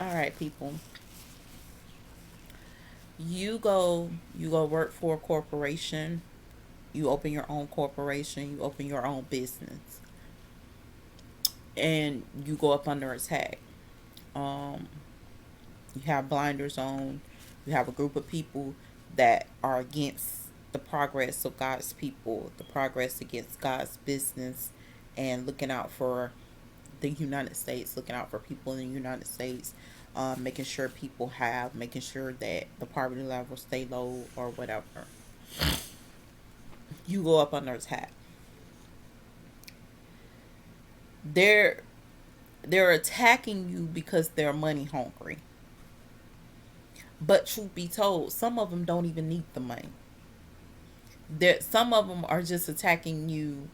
All right, people. You go work for a corporation. You open your own corporation. You open your own business, and you go up under attack. Um, you have blinders on. You have a group of people that are against the progress of God's people, the progress against God's business, and looking out for the United States, looking out for people in the United States, making sure people have, making sure that the poverty level stay low or whatever. You go up under attack. They're they're attacking you because they're money hungry. But truth be told, some of them don't even need the money. Some of them are just attacking you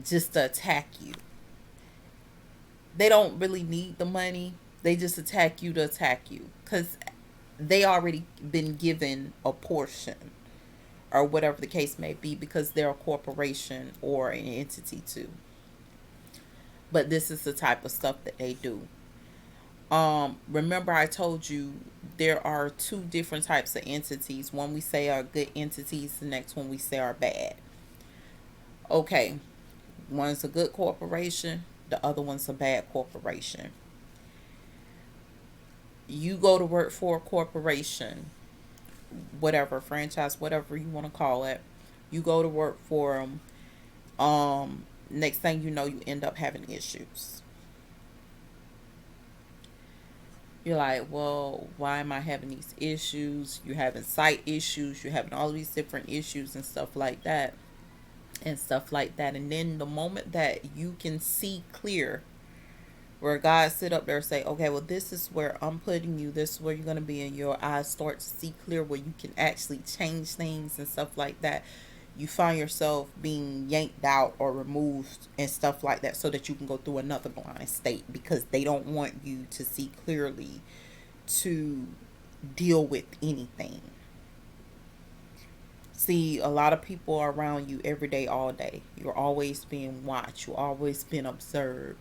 just to attack you. They don't really need the money. They just attack you to attack you because they already been given a portion or whatever the case may be because they're a corporation or an entity too. But this is the type of stuff that they do. Remember I told you there are two different types of entities. One we say are good entities, the next one we say are bad. Okay, one's a good corporation, the other one's a bad corporation. You go to work for a corporation, whatever franchise, whatever you want to call it. You go to work for them. Next thing you know, you end up having issues. You're like, well, why am I having these issues? You're having sight issues. You're having all these different issues and stuff like that. And stuff like that. And then the moment that you can see clear, where God sit up there and say, okay, well, this is where I'm putting you. This is where you're going to be. And your eyes start to see clear where you can actually change things and stuff like that. You find yourself being yanked out or removed and stuff like that so that you can go through another blind state because they don't want you to see clearly to deal with anything. See, a lot of people are around you every day, all day. You're always being watched. You're always being observed.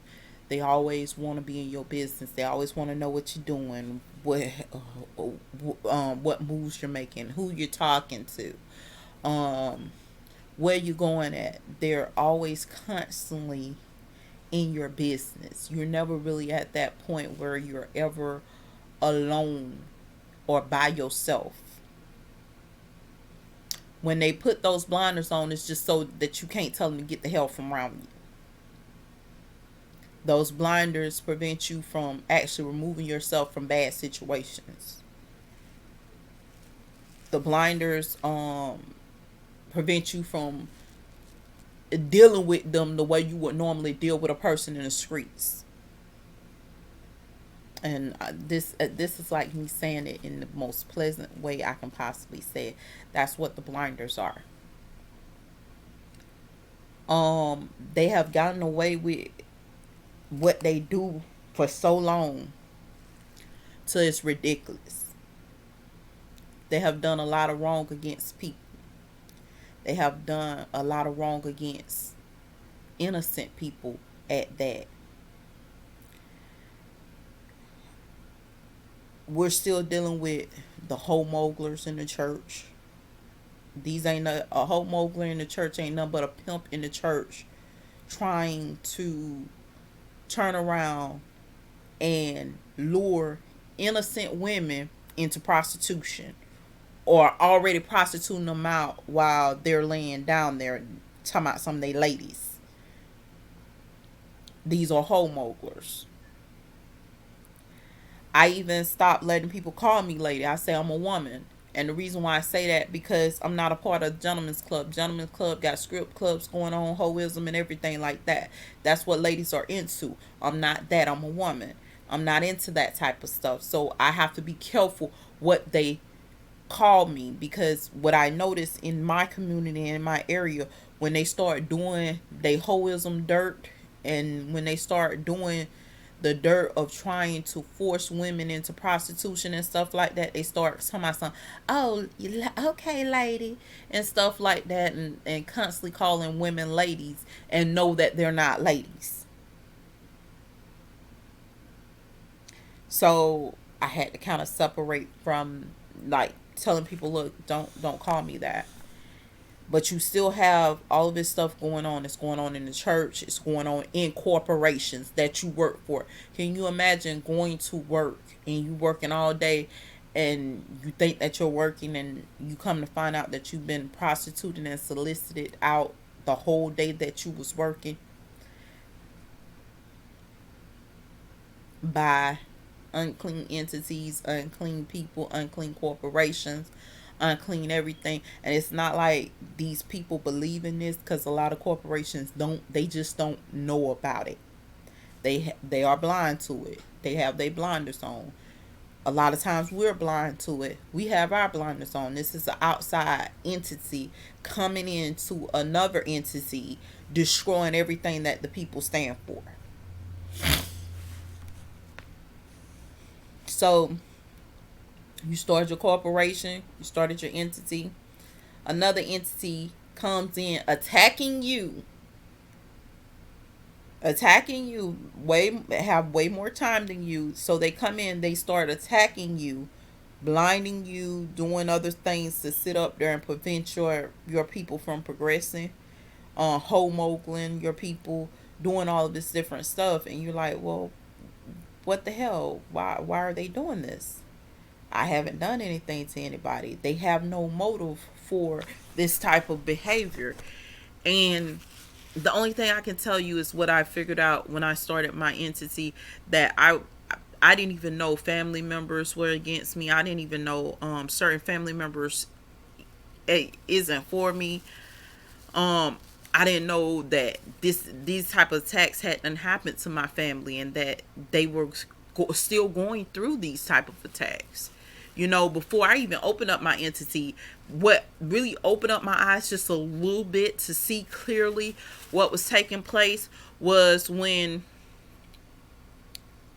They always want to be in your business. They always want to know what you're doing, what moves you're making, who you're talking to, um, where you're going at. They're always constantly in your business. You're never really at that point where you're ever alone or by yourself. When they put those blinders on, it's just so that you can't tell them to get the hell from around you. Those blinders prevent you from actually removing yourself from bad situations. The blinders prevent you from dealing with them the way you would normally deal with a person in the streets. And this is like me saying it in the most pleasant way I can possibly say it. That's what the blinders are. They have gotten away with what they do for so long till it's ridiculous. They have done a lot of wrong against people. They have done a lot of wrong against innocent people at that. We're still dealing with the homogglers in the church. These ain't a homogler in the church ain't nothing but a pimp in the church trying to turn around and lure innocent women into prostitution or already prostituting them out while they're laying down there talking about some of they ladies. These are homogglers. I even stopped letting people call me lady. I say I'm a woman. And the reason why I say that because I'm not a part of Gentlemen's Club. Gentlemen's Club got script clubs going on, hoism and everything like that. That's what ladies are into. I'm not that. I'm a woman. I'm not into that type of stuff. So I have to be careful what they call me because what I notice in my community and in my area when they start doing they hoism dirt and when they start doing the dirt of trying to force women into prostitution and stuff like that, they start talking about some, oh, okay, lady, and stuff like that, and constantly calling women ladies and know that they're not ladies. So I had to kind of separate from like telling people, look, don't call me that. But you still have all of this stuff going on. It's going on in the church. It's going on in corporations that you work for. Can you imagine going to work and you working all day and you think that you're working and you come to find out that you've been prostituted and solicited out the whole day that you was working by unclean entities, unclean people, unclean corporations, unclean everything. And it's not like these people believe in this, because a lot of corporations don't, they just don't know about it. They are blind to it. They have their blinders on. A lot of times we're blind to it. We have our blinders on. This is an outside entity coming into another entity, destroying everything that the people stand for. So you started your corporation, you started your entity, another entity comes in attacking you, way have way more time than you. So they come in, they start attacking you, blinding you, doing other things to sit up there and prevent your people from progressing, homogling your people, doing all of this different stuff. And you're like, well, what the hell, why are they doing this? I haven't done anything to anybody. They have no motive for this type of behavior. And the only thing I can tell you is what I figured out when I started my entity, that I didn't even know family members were against me. I didn't even know certain family members isn't for me. Um I didn't know that these type of attacks hadn't happened to my family, and that they were still going through these type of attacks. Before I even opened up my entity, what really opened up my eyes just a little bit to see clearly what was taking place was when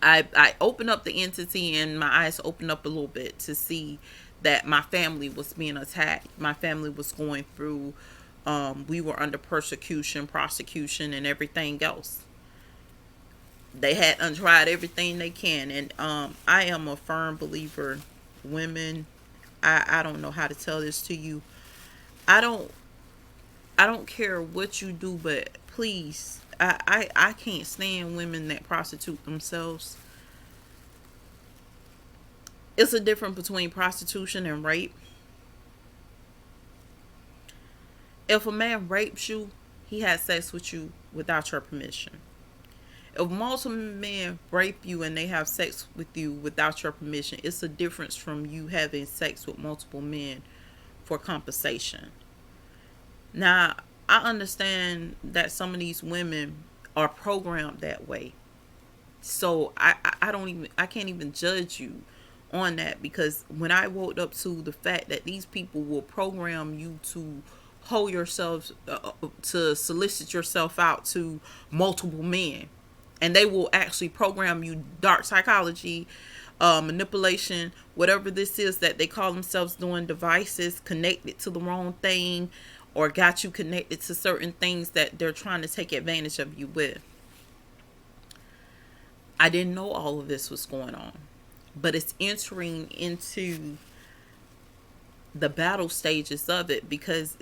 I opened up the entity, and my eyes opened up a little bit to see that my family was being attacked. My family was going through, we were under persecution, prosecution, and everything else. They had untried everything they can. And I am a firm believer, women, I don't know how to tell this to you. I don't I don't care what you do, but please, I can't stand women that prostitute themselves. It's a difference between prostitution and rape. If a man rapes you, he has sex with you without your permission. If multiple men rape you and they have sex with you without your permission, it's a difference from you having sex with multiple men for compensation. Now, I understand that some of these women are programmed that way. So I don't even, I can't even judge you on that, because when I woke up to the fact that these people will program you to hold yourself, to solicit yourself out to multiple men, and they will actually program you, dark psychology, manipulation, whatever this is that they call themselves doing, devices connected to the wrong thing, or got you connected to certain things that they're trying to take advantage of you with. I didn't know all of this was going on, but it's entering into the battle stages of it, because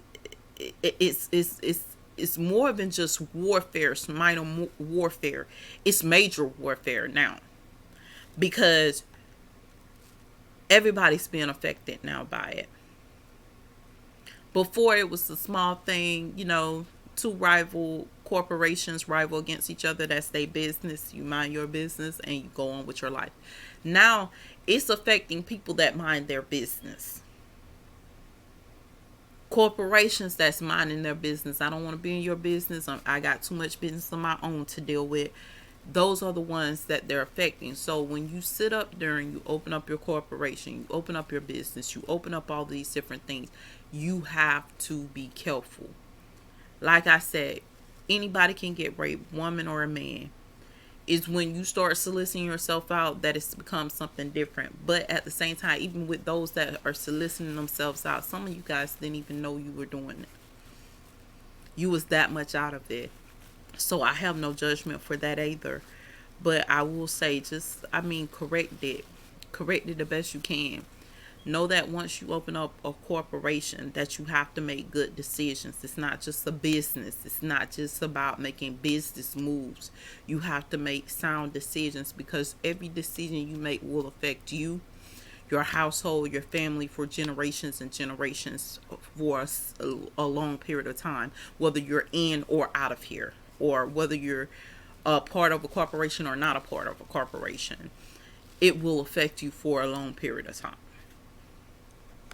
it's more than just warfare. It's minor warfare. It's major warfare now, because everybody's being affected now by it. Before, it was a small thing, two rival corporations rival against each other. That's their business. You mind your business and you go on with your life. Now it's affecting people that mind their business. Corporations that's minding their business. I don't want to be in your business. I got too much business of my own to deal with. Those are the ones that they're affecting. So when you sit up there and you open up your corporation, you open up your business, you open up all these different things, you have to be careful. Like I said, anybody can get raped, woman or a man. It's when you start soliciting yourself out that it's become something different. But at the same time, even with those that are soliciting themselves out, some of you guys didn't even know you were doing it. You was that much out of it. So I have no judgment for that either. But I will say, just, I mean, correct it the best you can. Know that once you open up a corporation, that you have to make good decisions. It's not just a business. It's not just about making business moves. You have to make sound decisions, because every decision you make will affect you, your household, your family, for generations and generations, for a long period of time, whether you're in or out of here, or whether you're a part of a corporation or not a part of a corporation. It will affect you for a long period of time.